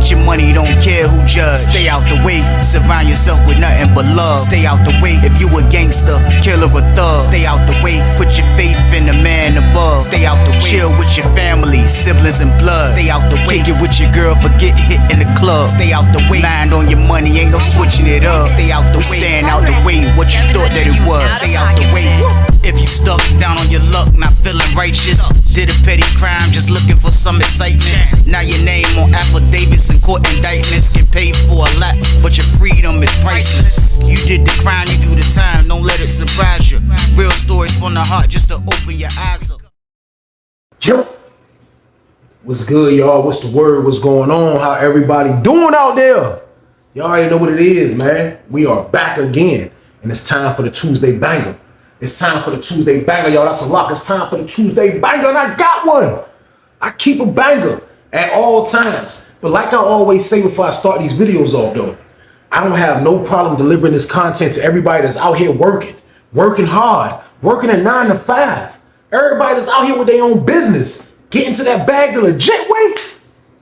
Get your money, don't care who judge. Stay out the way, surround yourself with nothing but love. Stay out the way, if you a gangster, killer or thug. Stay out the way, put your faith in the man above. Stay out the way, chill with your family, siblings and blood. Stay out the way, kick it with your girl, forget hit in the club. Stay out the way, mind on your money, ain't no switching it up. Stay out the way, stand out the way, what you thought that it was. Stay out the way. If you stuck down on your luck, not feeling righteous, did a petty crime, just looking for some excitement. Now your name on affidavits and court indictments, get paid for a lot, but your freedom is priceless. You did the crime, you do the time, don't let it surprise you. Real stories from the heart, just to open your eyes up. Yo, what's good, y'all? What's the word? What's going on? How everybody doing out there? Y'all already know what it is, man. We are back again, and it's time for the Tuesday banger. It's time for the Tuesday banger, y'all. That's a lock. It's time for the Tuesday banger, and I got one. I keep a banger at all times. But like I always say before I start these videos off, though, I don't have no problem delivering this content to everybody that's out here working hard, working a 9 to 5. Everybody that's out here with their own business, getting to that bag the legit way.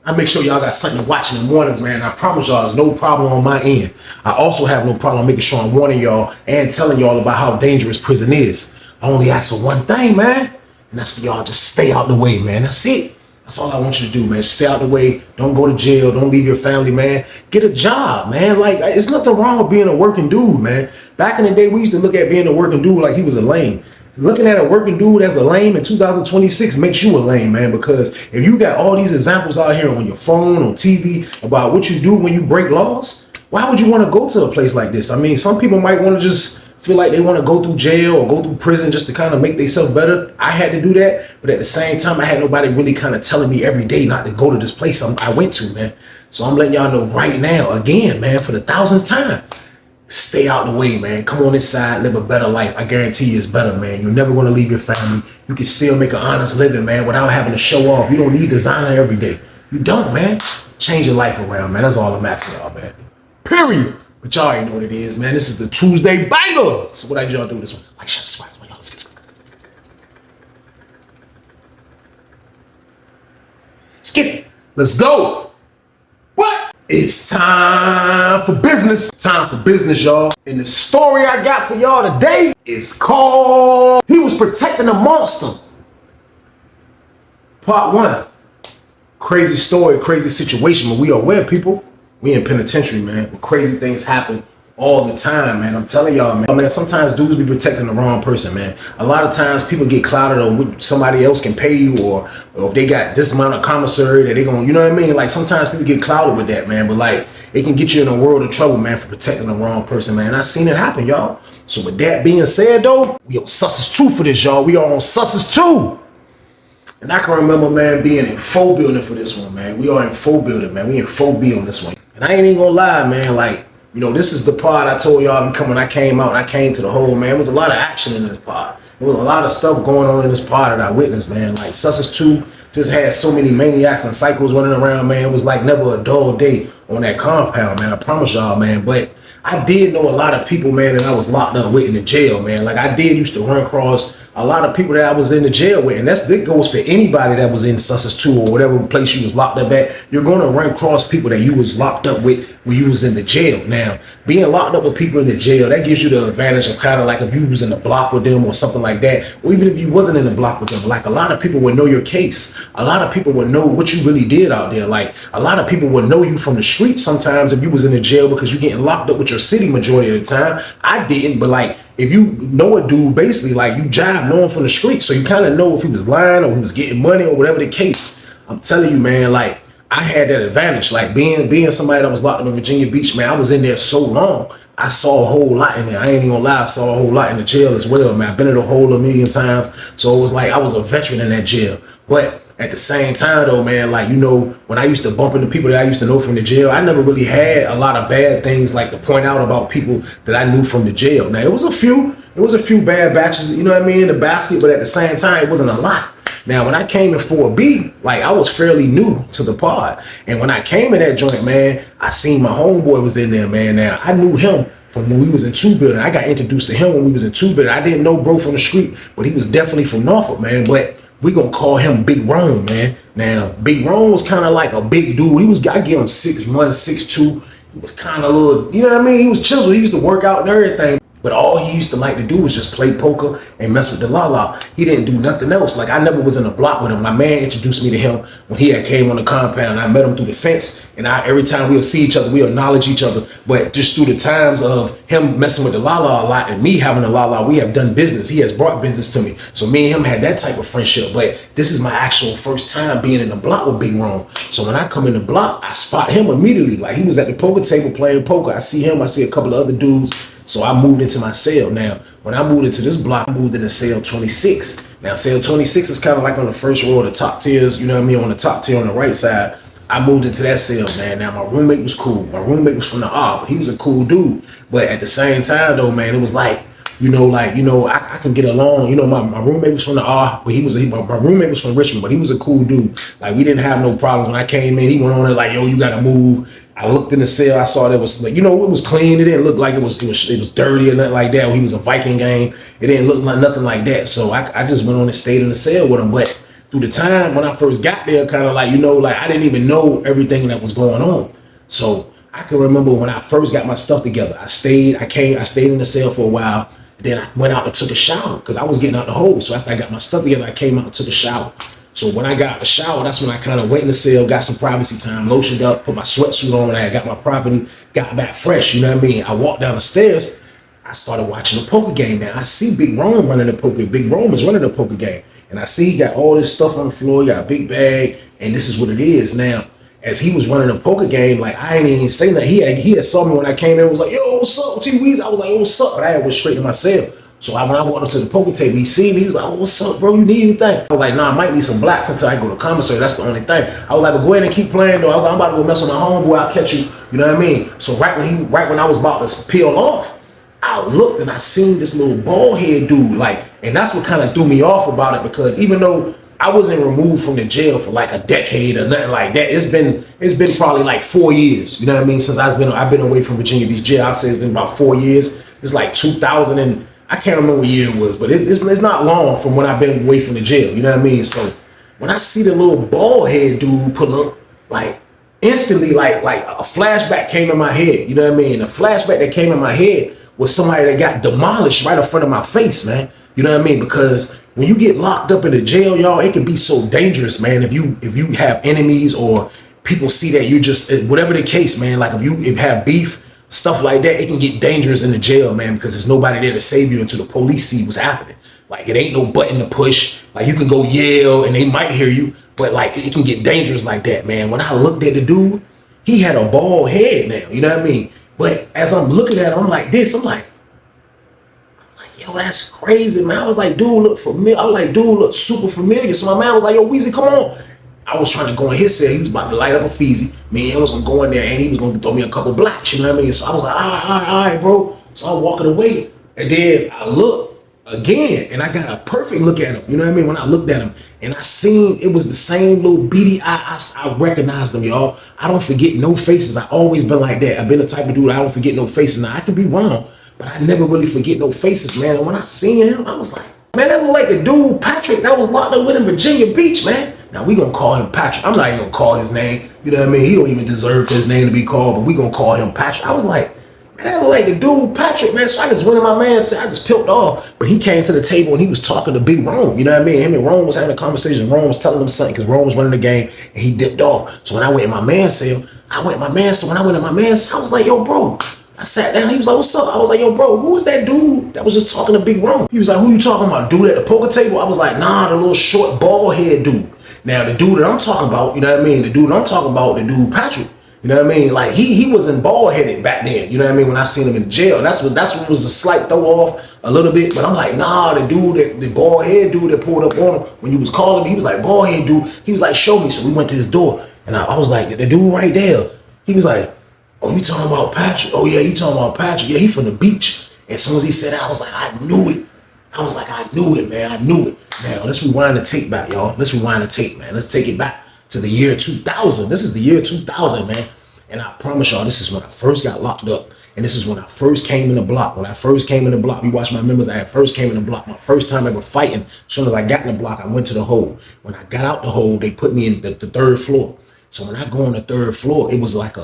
I make sure y'all got something to watch in the mornings, man. I promise y'all there's no problem on my end. I also have no problem making sure I'm warning y'all and telling y'all about how dangerous prison is. I only ask for one thing, man, and that's for y'all just stay out the way, man. That's it. That's all I want you to do, man. Just stay out the way. Don't go to jail. Don't leave your family, man. Get a job, man. Like, it's nothing wrong with being a working dude, man. Back in the day, we used to look at being a working dude like he was a lame. Looking at a working dude as a lame in 2026 makes you a lame, man, because if you got all these examples out here on your phone, on TV, about what you do when you break laws, why would you want to go to a place like this? I mean, some people might want to just feel like they want to go through jail or go through prison just to kind of make themselves better. I had to do that, but at the same time, I had nobody really kind of telling me every day not to go to this place I went to, man. So I'm letting y'all know right now, again, man, for the 1000th time. Stay out the way, man. Come on inside, live a better life. I guarantee you it's better, man. You're never going to leave your family. You can still make an honest living, man, without having to show off. You don't need designer every day. You don't, man. Change your life around, man. That's all I'm asking y'all, man. Period. But y'all already know what it is, man. This is the Tuesday banger. So what I did y'all do this one? Like, shut the y'all. Let's get it. Let's go. What? It's time for business. Time for business, y'all. And the story I got for y'all today is called He Was Protecting a Monster. Part 1. Crazy story, crazy situation, but we are aware, people. We in penitentiary, man. But crazy things happen all the time, man. I'm telling y'all, man. Sometimes dudes be protecting the wrong person, man. A lot of times people get clouded on what somebody else can pay you, or if they got this amount of commissary that they gonna, you know what I mean? Like, sometimes people get clouded with that, man. But like, it can get you in a world of trouble, man, for protecting the wrong person, man. I seen it happen, y'all. So with that being said, though, we on Susses 2 for this, y'all. We are on Susses 2. And I can remember, man, being in full building for this one, man. We are in full building, man. We in full B on this one. And I ain't even gonna lie, man, like, you know, this is the part I told y'all when I came out and I came to the hole, man. There was a lot of action in this part. There was a lot of stuff going on in this part that I witnessed, man. Like, Susses 2 just had so many maniacs and psychos running around, man. It was like never a dull day on that compound, man. I promise y'all, man. But I did know a lot of people, man, that I was locked up with in the jail, man. Like, I did used to run across a lot of people that I was in the jail with. And that goes for anybody that was in Susses 2 or whatever place you was locked up at. You're going to run across people that you was locked up with when you was in the jail. Now, being locked up with people in the jail, that gives you the advantage of kind of like if you was in the block with them or something like that. Or even if you wasn't in the block with them, like, a lot of people would know your case. A lot of people would know what you really did out there. Like, a lot of people would know you from the street sometimes if you was in the jail, because you're getting locked up with your city majority of the time. I didn't, but like, if you know a dude, basically, like, you jive knowing from the street, so you kind of know if he was lying or he was getting money or whatever the case. I'm telling you, man, like, I had that advantage. Like, being somebody that was locked up in Virginia Beach, man, I was in there so long. I saw a whole lot in there. I ain't even gonna lie, I saw a whole lot in the jail as well, man. I've been in the hole a million times, so it was like I was a veteran in that jail. But at the same time, though, man, like, you know, when I used to bump into people that I used to know from the jail, I never really had a lot of bad things like to point out about people that I knew from the jail. Now, it was a few bad batches, you know what I mean, in the basket, but at the same time, it wasn't a lot. Now, when I came in 4B, like, I was fairly new to the pod. And when I came in that joint, man, I seen my homeboy was in there, man. Now, I knew him from when we was in 2 building. I got introduced to him when we was in 2 building. I didn't know bro from the street, but he was definitely from Norfolk, man. But We gonna call him Big Rome, man. Now, Big Rome was kind of like a big dude. I give him 6'1", 6'2". He was kind of little, you know what I mean? He was chiseled. He used to work out and everything. But all he used to like to do was just play poker and mess with the la-la. He didn't do nothing else. Like, I never was in a block with him. My man introduced me to him when he had came on the compound. I met him through the fence, and every time we'll see each other, we'll acknowledge each other. But just through the times of him messing with the la-la a lot and me having the la-la, we have done business. He has brought business to me. So me and him had that type of friendship. But this is my actual first time being in the block with Big Rome. So when I come in the block, I spot him immediately. Like, he was at the poker table playing poker. I see him. I see a couple of other dudes. So I moved into my cell. Now, when I moved into this block, I moved into cell 26. Now, cell 26 is kind of like on the first row of the top tiers, you know what I mean? On the top tier on the right side, I moved into that cell, man. Now, my roommate was cool. My roommate was from the ARP. He was a cool dude. But at the same time, though, man, it was like, I can get along. You know, my roommate was from the ARP, but my roommate was from Richmond, but he was a cool dude. Like, we didn't have no problems. When I came in, he went on there like, yo, you got to move. I looked in the cell. I saw that was like, it was clean. It didn't look like it was dirty or nothing like that. When he was a Viking game, it didn't look like nothing like that. So I just went on and stayed in the cell with him. But through the time when I first got there, kind of like, I didn't even know everything that was going on. So I can remember when I first got my stuff together. I stayed in the cell for a while. Then I went out and took a shower because I was getting out the hole. So after I got my stuff together, I came out and took a shower. So when I got out the shower, that's when I kind of went in the cell, got some privacy time, lotioned up, put my sweatsuit on when I had got my property, got back fresh, you know what I mean? I walked down the stairs, I started watching the poker game. Now, I see Big Rome running the poker. Big Rome is running the poker game. And I see he got all this stuff on the floor, he got a big bag, and this is what it is. Now, as he was running the poker game, like, I ain't even say nothing. He had saw me when I came in, was like, yo, what's up, T-Weez? I was like, yo, what's up? But I went straight to my cell. So when I walked up to the poker table, he seen me. He was like, oh, what's up, bro? You need anything? I was like, nah, I might need some blacks until I go to commissary. That's the only thing. I was like, but go ahead and keep playing, though. I was like, I'm about to go mess with my homeboy. I'll catch you. You know what I mean? So right when I was about to peel off, I looked and I seen this little bald head dude. Like, and that's what kind of threw me off about it, because even though I wasn't removed from the jail for like a decade or nothing like that, it's been probably like 4 years. You know what I mean? Since I've been away from Virginia Beach jail. I'll say it's been about 4 years. It's like 2000 and I can't remember what year it was, but it's not long from when I've been away from the jail. You know what I mean? So when I see the little bald head dude pull up, like instantly, like a flashback came in my head. You know what I mean? The flashback that came in my head was somebody that got demolished right in front of my face, man. You know what I mean? Because when you get locked up in the jail, y'all, it can be so dangerous, man. If you have enemies or people see that you just, whatever the case, man, like if you have beef, stuff like that, it can get dangerous in the jail, man, because there's nobody there to save you until the police see what's happening. Like, it ain't no button to push. Like, you can go yell and they might hear you, but like, it can get dangerous like that, man. When I looked at the dude, he had a bald head now, you know what I mean? But as I'm looking at him, I'm like this, I'm like, yo, that's crazy, man. I was like, dude, look familiar. I was like, dude, look super familiar. So my man was like, yo, Weezy, come on. I was trying to go in his cell. He was about to light up a Feezy. Me and him was going to go in there, and he was going to throw me a couple blacks, you know what I mean? So I was like, all right, bro. So I'm walking away. And then I look again, and I got a perfect look at him. You know what I mean? When I looked at him, and I seen it was the same little beady eye. I recognized them, y'all. I don't forget no faces. I always been like that. I've been the type of dude, I don't forget no faces. Now, I could be wrong, but I never really forget no faces, man. And when I seen him, I was like, man, that look like the dude Patrick that was locked up with in Virginia Beach, man. Now we gonna call him Patrick. I'm not even gonna call his name. You know what I mean? He don't even deserve his name to be called, but we gonna call him Patrick. I was like, man, that look like the dude Patrick, man. So I just went in my man's cell. I just peeled off. But he came to the table and he was talking to Big Rome. You know what I mean? Him and Rome was having a conversation. Rome was telling him something because Rome was running the game and he dipped off. So when I went in my man's cell, when I went in my man's cell, I was like, yo, bro. I sat down. He was like, what's up? I was like, yo, bro, who was that dude that was just talking to Big Rome? He was like, who you talking about? Dude at the poker table? I was like, nah, the little short bald head dude. Now, the dude that I'm talking about, you know what I mean? The dude I'm talking about, the dude Patrick, you know what I mean? Like, he wasn't bald headed back then, you know what I mean? When I seen him in jail. And that's what was a slight throw off a little bit. But I'm like, nah, the dude, the bald head dude that pulled up on him when you was calling me, he was like, bald head dude. He was like, show me. So we went to his door. And I was like, the dude right there. He was like, oh, you talking about Patrick? Oh, yeah, you talking about Patrick? Yeah, he from the beach. As soon as he said that, I was like, I knew it. I was like, I knew it, man. I knew it. Now, let's rewind the tape back, y'all. Let's rewind the tape, man. Let's take it back to the year 2000. This is the year 2000, man. And I promise y'all, this is when I first got locked up. And this is when I first came in the block. When I first came in the block, you watch my members, I first came in the block. My first time ever fighting. As soon as I got in the block, I went to the hole. When I got out the hole, they put me in the third floor. So when I go on the third floor, it was like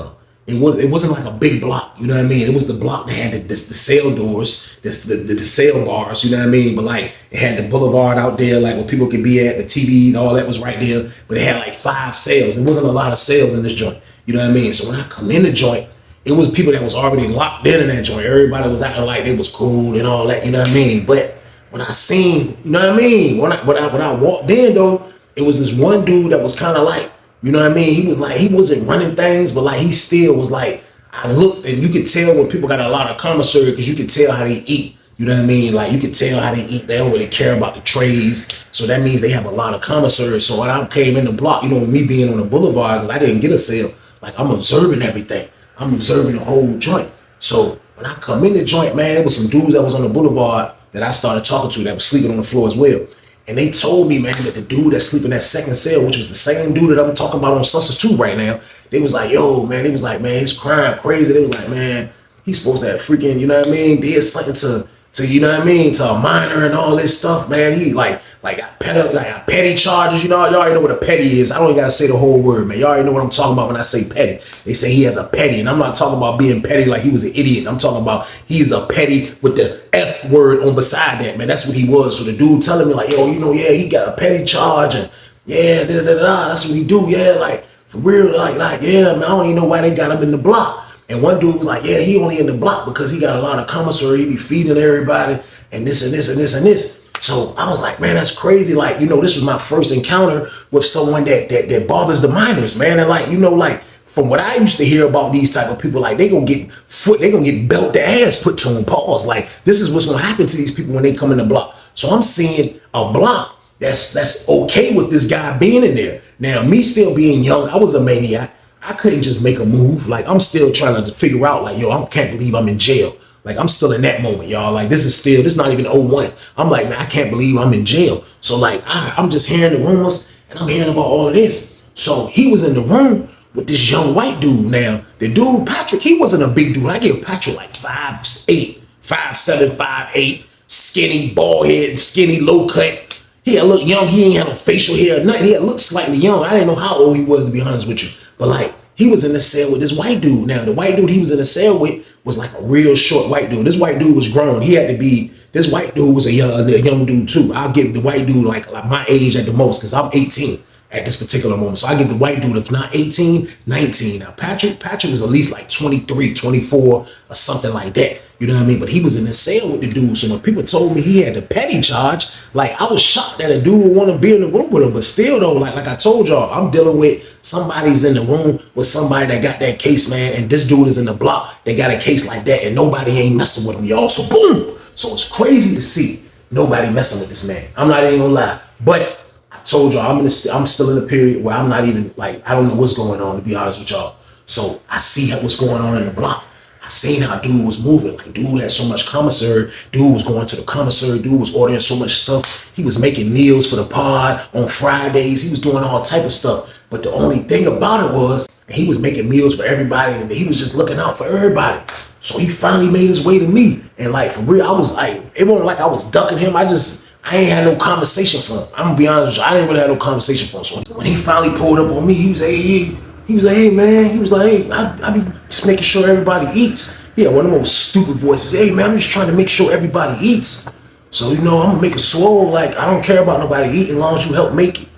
it wasn't like a big block, you know what I mean? It was the block that had the cell doors, the cell bars, you know what I mean? But like it had the boulevard out there, like where people could be at, the TV and all that was right there. But it had like 5 cells. It wasn't a lot of cells in this joint, you know what I mean? So when I come in the joint, it was people that was already locked in that joint. Everybody was acting like they was cool and all that, you know what I mean? But when I seen, you know what I mean? When I walked in though, it was this one dude that was kind of like, you know what I mean? He was like, he wasn't running things, but like he still was like, I looked and you could tell when people got a lot of commissary because you could tell how they eat. You know what I mean? Like you could tell how they eat. They don't really care about the trays. So that means they have a lot of commissary. So when I came in the block, you know, with me being on the boulevard, because I didn't get a sale, like I'm observing everything. I'm observing the whole joint. So when I come in the joint, man, there was some dudes that was on the boulevard that I started talking to that was sleeping on the floor as well. And they told me, man, that the dude that's sleeping in that second cell, which was the same dude that I'm talking about on Census 2 right now, they was like, yo, man, they was like, man, his crime crazy. They was like, man, he's supposed to have freaking, you know what I mean, did something to you know what I mean, to a minor and all this stuff, man. He like got petty charges, you know. Y'all already know what a petty is. I don't even gotta say the whole word, man. Y'all already know what I'm talking about when I say petty. They say he has a petty, and I'm not talking about being petty like he was an idiot. I'm talking about he's a petty with the F word on beside that, man. That's what he was. So the dude telling me like, yo, you know, yeah, he got a petty charge, and yeah, that's what he do, yeah, like for real, like yeah, man. I don't even know why they got him in the block. And one dude was like, yeah, he only in the block because he got a lot of commissary. He be feeding everybody and this and this and this and this. So I was like, man, that's crazy. Like, you know, this was my first encounter with someone that bothers the minors, man. And like, you know, like from what I used to hear about these type of people, like they gonna get belt their ass put to them, pause. Like this is what's gonna happen to these people when they come in the block. So I'm seeing a block that's okay with this guy being in there. Now, me still being young, I was a maniac. I couldn't just make a move. Like I'm still trying to figure out like, yo, I can't believe I'm in jail. Like I'm still in that moment, y'all. Like this is not even 01. I'm like, man, I can't believe I'm in jail. So like, I'm just hearing the rumors and I'm hearing about all of this. So he was in the room with this young white dude. Now, the dude, Patrick, he wasn't a big dude. I give Patrick like 5'8", 5'7", 5'8", skinny, bald head, skinny, low cut. He had look young. He ain't had no facial hair or nothing. He had looked slightly young. I didn't know how old he was, to be honest with you. But like, he was in the cell with this white dude. Now, the white dude he was in the cell with was like a real short white dude. This white dude was grown. He had to be, this white dude was a young dude too. I'll give the white dude like my age at the most, because I'm 18 at this particular moment. So I give the white dude, if not 18, 19. Now, Patrick was at least like 23, 24 or something like that. You know what I mean? But he was in the cell with the dude. So when people told me he had a petty charge, like I was shocked that a dude would want to be in the room with him. But still though, like I told y'all, I'm dealing with somebody's in the room with somebody that got that case, man. And this dude is in the block. They got a case like that and nobody ain't messing with him, y'all. So boom. So it's crazy to see nobody messing with this man. I'm not even gonna lie. But I told y'all, I'm still in a period where I'm not even like, I don't know what's going on, to be honest with y'all. So I see what's going on in the block. I seen how dude was moving. Like dude had so much commissary. Dude was going to the commissary. Dude was ordering so much stuff. He was making meals for the pod on Fridays. He was doing all type of stuff. But the only thing about it was he was making meals for everybody and he was just looking out for everybody. So he finally made his way to me. And like for real, I was like, it wasn't like I was ducking him. I ain't had no conversation for him. I'm gonna be honest with you. I didn't really have no conversation for him. So when he finally pulled up on me, he was like, hey man, he was like, hey, I be just making sure everybody eats. Yeah, one of those stupid voices. Hey man, I'm just trying to make sure everybody eats. So, you know, I'm gonna make it swole. Like, I don't care about nobody eating as long as you help make it.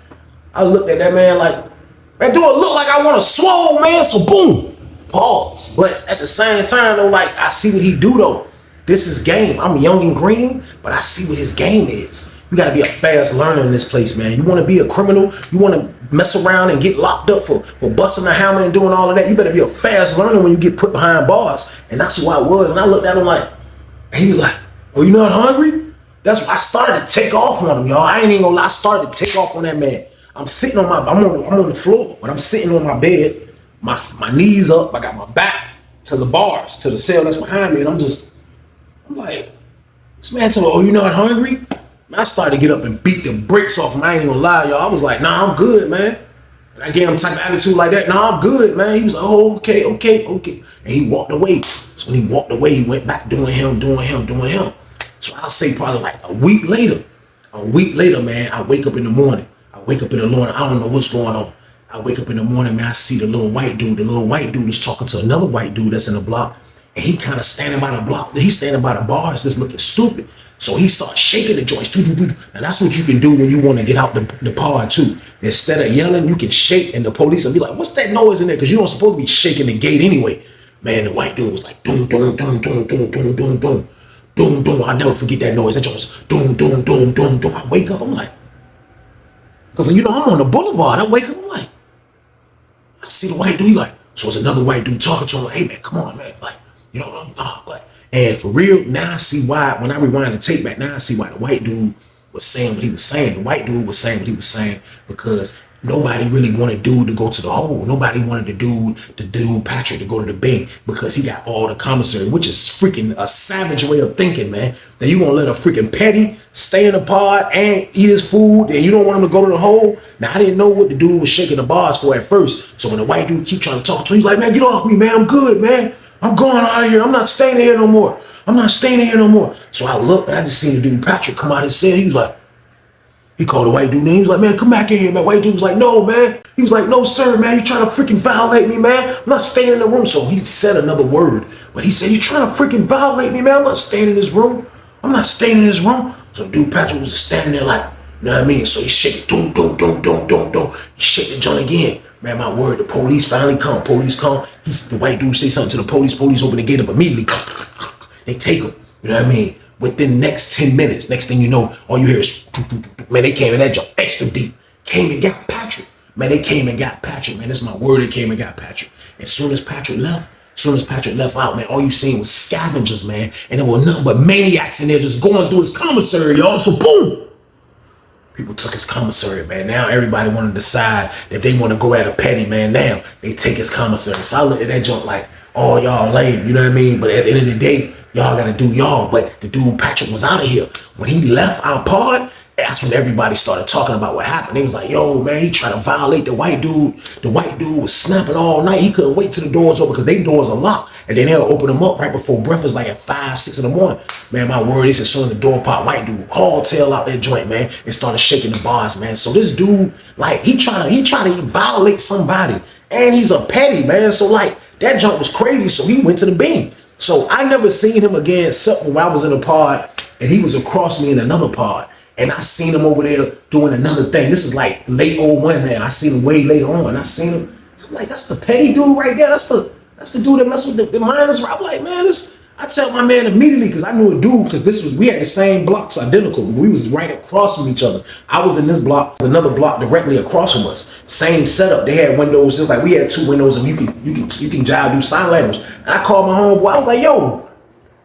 I looked at that man like, man, do it look like I want to swole, man? So boom, pause. But at the same time though, like I see what he do though. This is game. I'm young and green, but I see what his game is. You gotta be a fast learner in this place, man. You wanna be a criminal, you wanna mess around and get locked up for busting a hammer and doing all of that, you better be a fast learner when you get put behind bars. And that's who I was. And I looked at him like, he was like, oh, you not hungry? That's why I started to take off on him, y'all. I ain't even gonna lie, I started to take off on that man. I'm sitting on I'm on the floor, but I'm sitting on my bed, my knees up, I got my back to the bars, to the cell that's behind me, and I'm like, this man told me, oh, you not hungry? I started to get up and beat the brakes off him. I ain't gonna lie, y'all. I was like, nah, I'm good, man. And I gave him type of attitude like that. No, I'm good, man. He was like, oh, okay. And he walked away. So when he walked away, he went back doing him. So I'll say probably like a week later, man, I wake up in the morning. I don't know what's going on. I wake up in the morning, man, I see the little white dude. The little white dude is talking to another white dude that's in the block. And he kind of standing by the block. He's standing by the bars, just looking stupid. So he starts shaking the joints. Now that's what you can do when you want to get out the pod too. Instead of yelling, you can shake, and the police will be like, what's that noise in there? Because you don't supposed to be shaking the gate anyway. Man, the white dude was like, doom, doom, doom, doom, doom, doom, doom, doom. Doom, doom. I'll never forget that noise. That joint was doom, doom, doom, doom, doom. I wake up, I'm like, because you know, I'm on the boulevard. I wake up, I'm like, I see the white dude, he like, so it's another white dude talking to him, like, hey man, come on, man. Like, you know, like, and for real, now I see why, when I rewind the tape back, now I see why the white dude was saying what he was saying. The white dude was saying what he was saying because nobody really wanted dude to go to the hole. Nobody wanted the dude Patrick to go to the bank because he got all the commissary, which is freaking a savage way of thinking, man. That you gonna let a freaking petty stay in the pod and eat his food and you don't want him to go to the hole? Now I didn't know what the dude was shaking the bars for at first. So when the white dude keep trying to talk to him, he's like, man, get off me, man. I'm good, man. I'm going out of here. I'm not staying here no more. So I looked and I just seen the dude Patrick come out his cell. He was like, he called the white dude name. He was like, man, come back in here, man. White dude was like, no, man. He was like, no, sir, man. You trying to freaking violate me, man. I'm not staying in the room. So he said another word. But he said, you trying to freaking violate me, man. I'm not staying in this room. So the dude Patrick was just standing there like, you know what I mean? So he shake it. Doom, doom, doom, doom, doom, doom. He shake the joint again. Man, my word, the police finally come. The white dude say something to the police. Police open the gate up immediately. They take him. You know what I mean? Within the next 10 minutes, next thing you know, all you hear is, man, they came in that jump extra deep. Came and got Patrick. Man, they came and got Patrick. Man, that's my word, they came and got Patrick. As soon as Patrick left out, man, all you seen was scavengers, man. And there were nothing but maniacs in there just going through his commissary, y'all. So boom! People took his commissary, man. Now everybody want to decide if they want to go at a petty, man. Now they take his commissary. So I look at that junk like, oh, y'all lame, you know what I mean? But at the end of the day, y'all got to do y'all. But the dude Patrick was out of here. When he left our pod, that's when everybody started talking about what happened. They was like, yo, man, he tried to violate the white dude. The white dude was snapping all night. He couldn't wait till the doors open because they doors are locked. And then they'll open them up right before breakfast, like at 5, 6 in the morning. Man, my word is as soon as the door popped, white dude hauled tail out that joint, man, and started shaking the bars, man. So this dude, like, he trying to violate somebody. And he's a petty, man. So like, that junk was crazy. So he went to the beam. So I never seen him again except when I was in a pod and he was across me in another pod. And I seen him over there doing another thing. This is like late 01 now. I seen him way later on. I seen him. I'm like, that's the petty dude right there. That's the dude that messed with the minors. I'm like, man, I tell my man immediately because I knew a dude because we had the same blocks identical. We was right across from each other. I was in this block, another block directly across from us. Same setup. They had windows just like we had 2 windows and you can jive, do sign language. And I called my homeboy. I was like, yo,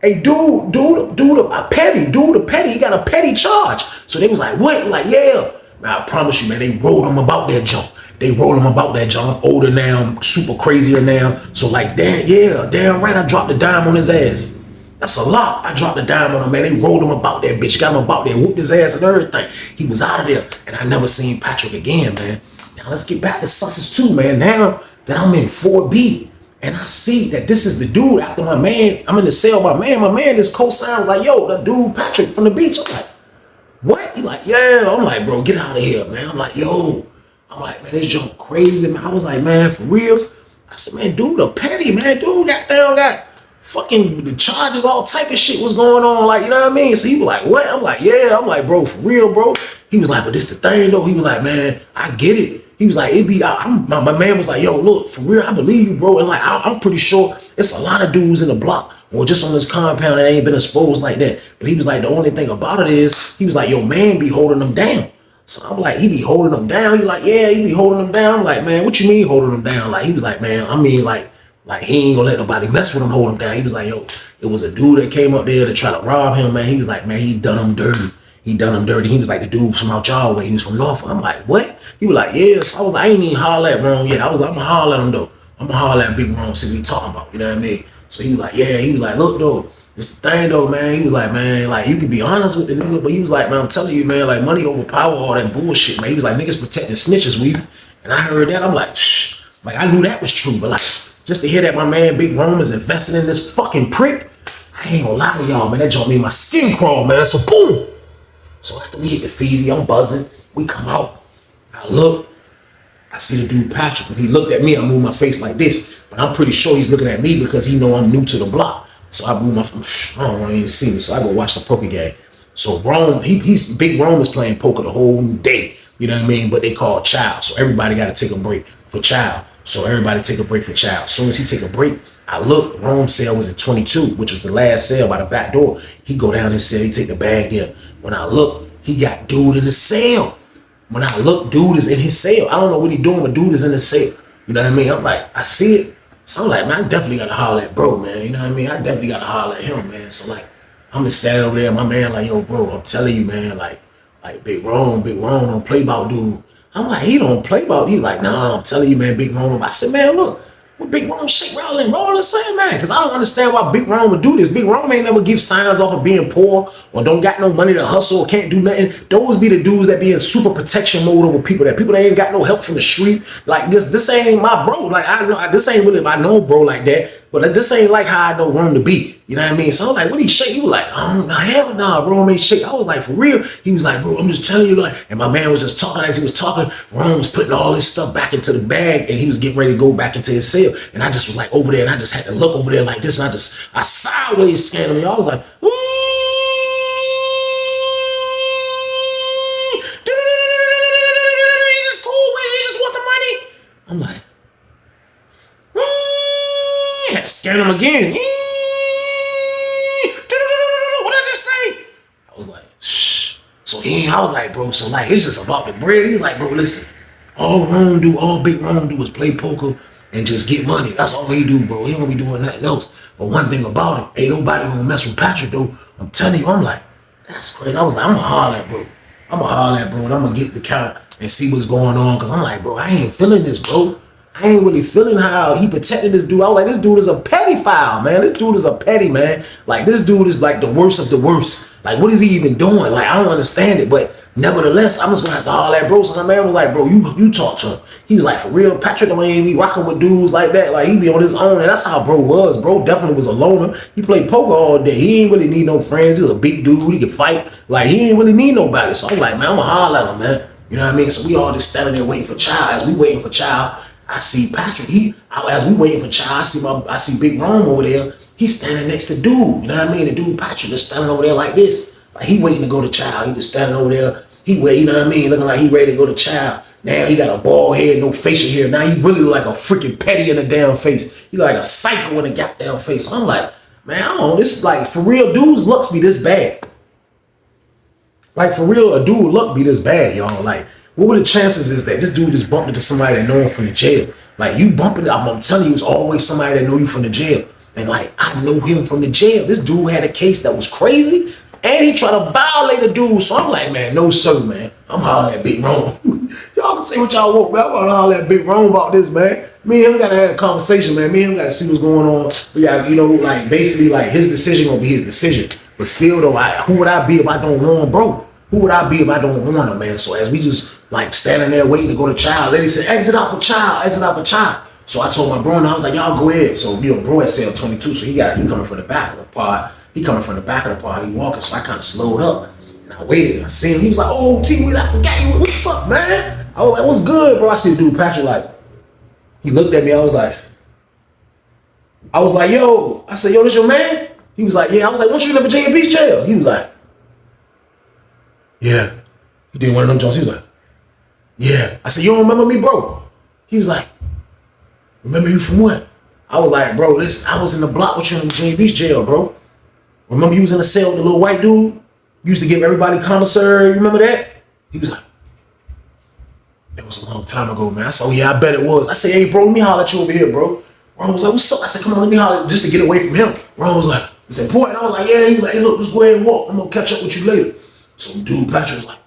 hey, dude, a petty, he got a petty charge. So they was like, what? I'm like, yeah. Man, I promise you, man, they rolled him about that junk. Older now, super crazier now. So like, damn right, I dropped the dime on his ass. That's a lot. I dropped the dime on him, man. They rolled him about that bitch, got him about there, whooped his ass and everything. He was out of there. And I never seen Patrick again, man. Now let's get back to Sussex 2, man. Now that I'm in 4B, and I see that this is the dude after my man, I'm in the cell, my man just co-signed like, yo, the dude Patrick from the beach. I'm like, what? He like, yeah. I'm like, bro, get out of here, man. I'm like, yo. I'm like, man, this junk crazy, man. I was like, man, for real? I said, man, dude, a petty, man. Dude got fucking the charges, all type of shit was going on. Like, you know what I mean? So he was like, what? I'm like, yeah. I'm like, bro, for real, bro. He was like, but this the thing, though. He was like, man, I get it. He was like, my man was like, yo, look, for real, I believe you, bro. And like, I'm pretty sure it's a lot of dudes in the block or just on this compound that ain't been exposed like that. But he was like, the only thing about it is, he was like, yo, man be holding them down. So I'm like, he be holding them down. He like, yeah, he be holding them down. I'm like, man, what you mean holding them down? Like, he was like, man, I mean, like he ain't gonna let nobody mess with him, hold him down. He was like, yo, it was a dude that came up there to try to rob him, man. He was like, man, he done him dirty. He was like the dude from out y'all way. He was from Norfolk. I'm like, what? He was like, yeah. So I was like, I ain't even holler at Ron yet. I was like, I'm gonna holler at him though. I'm gonna holler at Big Ron, see what he talking about. You know what I mean? So he was like, yeah. He was like, look though, it's the thing though, man. He was like, man, like you can be honest with the nigga, but he was like, man, I'm telling you, man, like money overpower all that bullshit, man. He was like, niggas protecting snitches, Weezy. And I heard that, I'm like, shh. Like, I knew that was true, but like, just to hear that my man Big Rome is invested in this fucking prick, I ain't gonna lie to y'all, man. That joint made my skin crawl, man. So boom. So after we hit the Feezy, I'm buzzing. We come out. I look. I see the dude Patrick. When he looked at me, I moved my face like this. But I'm pretty sure he's looking at me because he know I'm new to the block. So I move my, I don't want to even see me. So I go watch the poker game. So Rome, he's Big Rome is playing poker the whole day. You know what I mean? But they call Child. So everybody got to take a break for Child. So everybody take a break for Child. As soon as he take a break, I look, Rome's sale was at 22, which was the last sale by the back door. He go down and sell, he take the bag there. When I look, he got dude in the sale. When I look, dude is in his sale. I don't know what he doing, but dude is in his sale. You know what I mean? I'm like, I see it. So I'm like, man, I definitely got to holler at bro, man. You know what I mean? I definitely got to holler at him, man. So like, I'm just standing over there. My man like, yo, bro, I'm telling you, man, like Big Rome don't play about dude. I'm like, he don't play about. He's like, nah, I'm telling you, man, Big Rome. I said, man, look, what Big Rome shit rolling the same, man? Because I don't understand why Big Rome would do this. Big Rome ain't never give signs off of being poor or don't got no money to hustle or can't do nothing. Those be the dudes that be in super protection mode over people that ain't got no help from the street. Like this ain't my bro. Like I know this ain't really my known bro like that. But this ain't like how I know Rome to be. You know what I mean? So I'm like, what he shake? He was like, oh, no, hell nah, Rome ain't shake. I was like, for real? He was like, bro, I'm just telling you, like, and my man was just talking as he was talking. Rome was putting all his stuff back into the bag and he was getting ready to go back into his sale. And I just was like over there and I just had to look over there like this. And I sideways scanned him. I was like, is this cool? You just want the money? I'm like, I had to scan him again. What did I just say? I was like, shh. So I was like, bro, so like, it's just about the bread. He was like, bro, listen, all Big Rome do is play poker and just get money. That's all he do, bro. He don't be doing nothing else. But one thing about it, ain't nobody gonna mess with Patrick, though. I'm telling you, I'm like, that's crazy. I was like, I'm gonna holler at bro. And I'm gonna get the count and see what's going on. Cause I'm like, bro, I ain't feeling this, bro. I ain't really feeling how he protected this dude. I was like, this dude is a petty foul, man. This dude is a petty, man. Like, this dude is like the worst of the worst. Like, what is he even doing? Like, I don't understand it. But nevertheless, I'm just gonna have to holler at bro. So my man was like, bro, you talk to him. He was like, for real, Patrick don't even be rocking with dudes like that. Like, he be on his own. And that's how bro was. Bro definitely was a loner. He played poker all day. He ain't really need no friends. He was a big dude. He could fight. Like, he ain't really need nobody. So I'm like, man, I'm gonna holler at him, man. You know what I mean? So we all just standing there waiting for Child. As we waiting for Child, I see Patrick. As we waiting for Child, I see Big Rome over there. He's standing next to dude. You know what I mean? The dude Patrick is standing over there like this. Like he waiting to go to Child. He just standing over there. You know what I mean? Looking like he ready to go to Child. Now he got a bald head, no facial hair. Now he really look like a freaking petty in the damn face. He like a psycho in the goddamn face. So I'm like, man, I don't know. This is like, for real, dudes' looks be this bad. Like, for real, a dude luck be this bad, y'all. Like, what were the chances is that this dude just bumped into somebody that know him from the jail? Like, you bumping, I'm telling you, it's always somebody that know you from the jail. And like, I know him from the jail. This dude had a case that was crazy, and he tried to violate a dude. So I'm like, man, no sir, man. I'm hollering at Big Rome. Y'all can say what y'all want, man. I'm gonna holler at Big Rome about this, man. Me and him gotta have a conversation, man. Me and him gotta see what's going on. We got, you know, like, basically, like, his decision gonna be his decision. But still, though, who would I be if I don't want bro? Who would I be if I don't want him, man? So as we just like standing there waiting to go to Child, lady said, exit out for Child, exit out for Child. So I told my bro, and I was like, y'all go ahead. So, you know, bro at cell 22, so he coming from the back of the pod. He walking, so I kind of slowed up. And I waited, and I seen him. He was like, oh, T-Weez, I forgot you. What's up, man? I was like, what's good, bro? I see the dude, Patrick, like, he looked at me. I was like, yo. I said, yo, this your man? He was like, yeah. I was like, what you in the J&B jail? He was like, yeah. He did one of them jobs. He was like, yeah. I said, you don't remember me, bro? He was like, remember you from what? I was like, bro, listen, I was in the block with you in J Beach jail, bro. Remember you was in the cell with the little white dude? You used to give everybody commissary. You remember that? He was like, it was a long time ago, man. I said, oh yeah, I bet it was. I said, hey, bro, let me holler at you over here, bro. Ron was like, what's up? I said, come on, let me holler just to get away from him. Ron was like, it's important. I was like, yeah. He was like, hey, look, just go ahead and walk. I'm gonna catch up with you later. So dude, Patrick was like,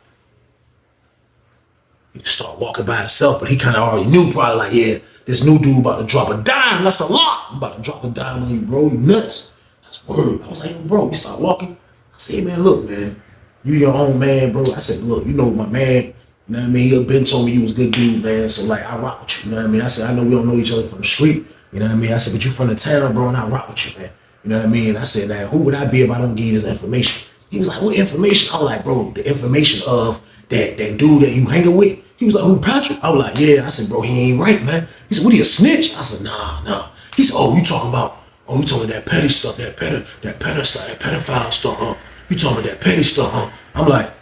he just started walking by himself, but he kind of already knew, probably like, yeah, this new dude about to drop a dime. That's a lot. I'm about to drop a dime on you, bro. You nuts. That's word. I was like, bro, we start walking. I said, hey, man, look, man, you your own man, bro. I said, look, you know my man, You know what I mean? He been told me you was a good dude, man. So like, I rock with you. You know what I mean? I said, I know we don't know each other from the street. You know what I mean? I said, but you from the town, bro, and I rock with you, man. You know what I mean? I said, now, who would I be if I don't give you this information? He was like, what information? I was like, bro, the information of that dude that you hanging with. He was like, who, Patrick? I was like, yeah. I said, bro, he ain't right, man. He said, what, he a snitch? I said, nah. He said, you talking about that petty stuff, that pedophile stuff, huh? You talking about that petty stuff, huh? I'm like,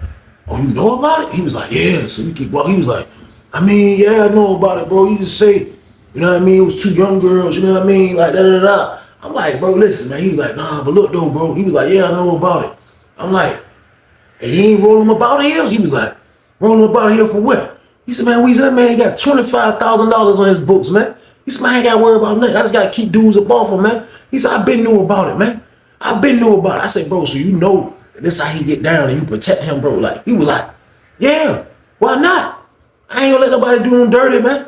you know about it? He was like, yeah. So he was like, I mean, yeah, I know about it, bro. He just say, you know what I mean? It was two young girls, you know what I mean? Like, da. I'm like, bro, listen, man. He was like, nah, but look, though, bro. He was like, yeah, I know about it. I'm like, hey, he ain't rolling about it here? He was like, rolling about it here for what? He said, man, Weezy, that man got $25,000 on his books, man. He said, man, I ain't got to worry about nothing. I just got to keep dudes up off him, man. He said, I been knew about it, man. I been knew about it. I said, bro, so you know this how he get down and you protect him, bro. Like, he was like, yeah, why not? I ain't gonna let nobody do him dirty, man.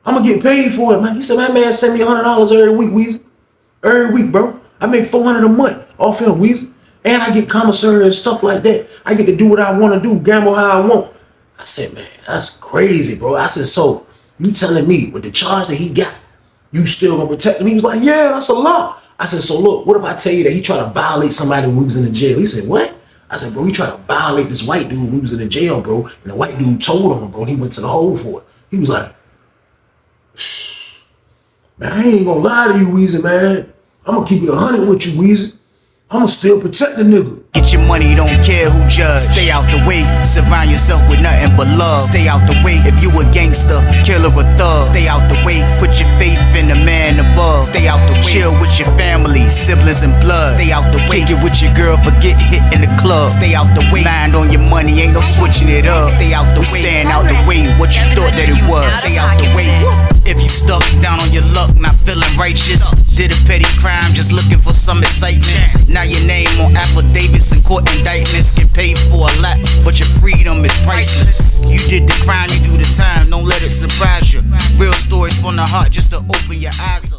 I'm gonna get paid for it, man. He said, my man send me $100 every week, Weezy. Every week, bro. I make $400 a month off him, Weezy. And I get commissary and stuff like that. I get to do what I want to do, gamble how I want. I said, man, that's crazy, bro. I said, so you telling me with the charge that he got, you still gonna protect him? He was like, yeah, that's a lot. I said, so look, what if I tell you that he tried to violate somebody when we was in the jail? He said, what? I said, bro, he tried to violate this white dude when we was in the jail, bro. And the white dude told him, bro, and he went to the hole for it. He was like, man, I ain't gonna lie to you, Weezy, man. I'm gonna keep it 100 with you, Weezy. I'ma still protect the nigga. Get your money, don't care who judge. Stay out the way, surround yourself with nothing but love. Stay out the way if you a gangster, killer or thug. Stay out the way, put your faith in the man above. Stay out the way, chill with your family, siblings and blood. Stay out the way, kick it with your girl, forget hit in the club. Stay out the way, mind on your money, ain't no switching it up. Stay out the way, stand out the way, what you thought that it was. Stay out the way. If you stuck down on your luck, not feeling righteous, did a petty crime, just looking for some excitement. Now your name on affidavits and court indictments, get paid for a lot, but your freedom is priceless. You did the crime, you do the time, don't let it surprise you. Real stories from the heart, just to open your eyes up.